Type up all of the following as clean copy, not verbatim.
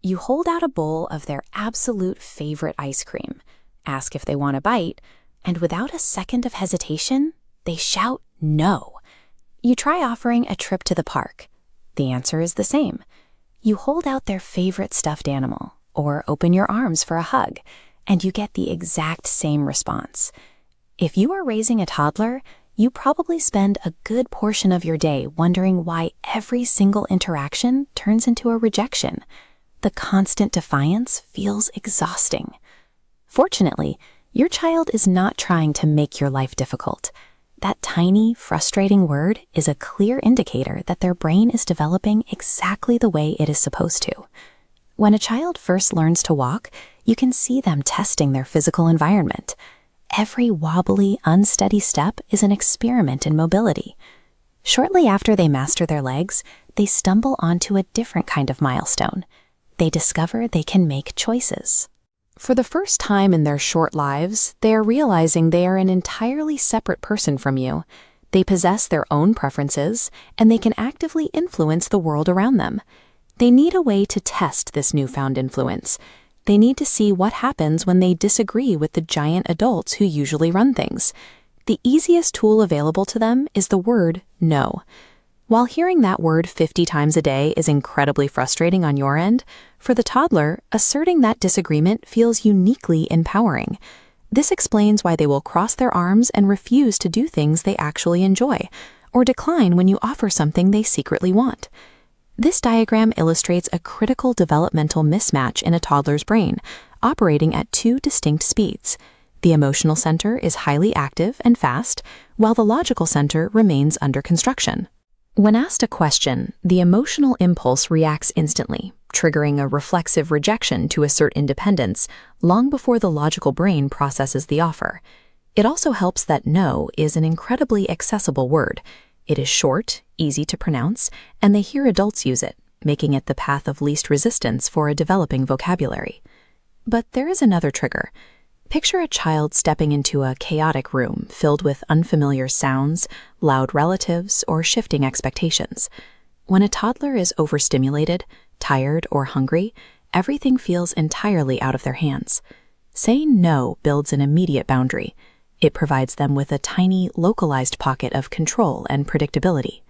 You hold out a bowl of their absolute favorite ice cream, ask if they want a bite, and without a second of hesitation, they shout no. You try offering a trip to the park. The answer is the same. You hold out their favorite stuffed animal or open your arms for a hug, and you get the exact same response. If you are raising a toddler, you probably spend a good portion of your day wondering why every single interaction turns into a rejection. The constant defiance feels exhausting. Fortunately, your child is not trying to make your life difficult. That tiny, frustrating word is a clear indicator that their brain is developing exactly the way it is supposed to. When a child first learns to walk, you can see them testing their physical environment. Every wobbly, unsteady step is an experiment in mobility. Shortly after they master their legs, they stumble onto a different kind of milestone. They discover they can make choices. For the first time in their short lives, they are realizing they are an entirely separate person from you. They possess their own preferences, and they can actively influence the world around them. They need a way to test this newfound influence. They need to see what happens when they disagree with the giant adults who usually run things. The easiest tool available to them is the word no. While hearing that word 50 times a day is incredibly frustrating on your end, for the toddler, asserting that disagreement feels uniquely empowering. This explains why they will cross their arms and refuse to do things they actually enjoy, or decline when you offer something they secretly want. This diagram illustrates a critical developmental mismatch in a toddler's brain, operating at two distinct speeds. The emotional center is highly active and fast, while the logical center remains under construction. When asked a question, the emotional impulse reacts instantly, triggering a reflexive rejection to assert independence long before the logical brain processes the offer. It also helps that no is an incredibly accessible word. It is short, easy to pronounce, and they hear adults use it, making it the path of least resistance for a developing vocabulary. But there is another trigger. Picture a child stepping into a chaotic room filled with unfamiliar sounds, loud relatives, or shifting expectations. When a toddler is overstimulated, tired, or hungry, everything feels entirely out of their hands. Saying no builds an immediate boundary. It provides them with a tiny, localized pocket of control and predictability.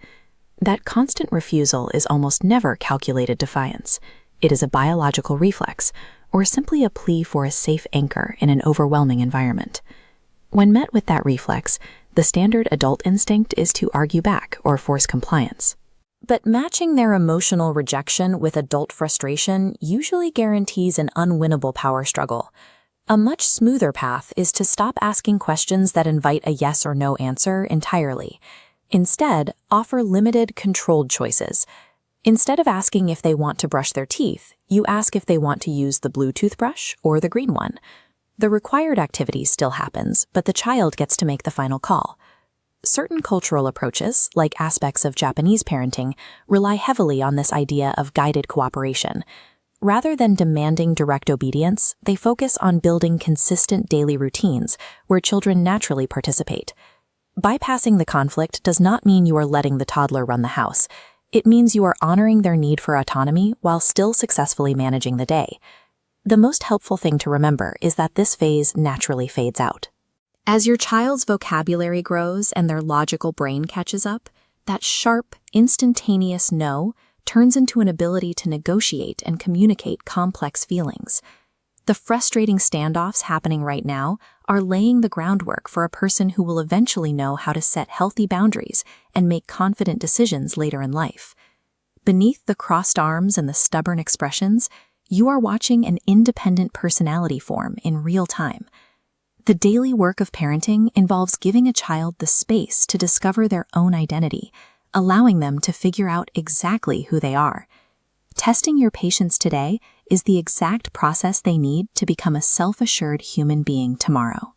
That constant refusal is almost never calculated defiance. It is a biological reflex, or simply a plea for a safe anchor in an overwhelming environment. When met with that reflex, the standard adult instinct is to argue back or force compliance. But matching their emotional rejection with adult frustration usually guarantees an unwinnable power struggle. A much smoother path is to stop asking questions that invite a yes or no answer entirely. Instead, offer limited, controlled choices. Instead of asking if they want to brush their teeth, you ask if they want to use the blue toothbrush or the green one. The required activity still happens, but the child gets to make the final call. Certain cultural approaches, like aspects of Japanese parenting, rely heavily on this idea of guided cooperation. Rather than demanding direct obedience, they focus on building consistent daily routines where children naturally participate. Bypassing the conflict does not mean you are letting the toddler run the house. It means you are honoring their need for autonomy while still successfully managing the day. The most helpful thing to remember is that this phase naturally fades out. As your child's vocabulary grows and their logical brain catches up, that sharp, instantaneous no turns into an ability to negotiate and communicate complex feelings. The frustrating standoffs happening right now are laying the groundwork for a person who will eventually know how to set healthy boundaries and make confident decisions later in life. Beneath the crossed arms and the stubborn expressions, you are watching an independent personality form in real time. The daily work of parenting involves giving a child the space to discover their own identity, allowing them to figure out exactly who they are. Testing your patience today is the exact process they need to become a self-assured human being tomorrow.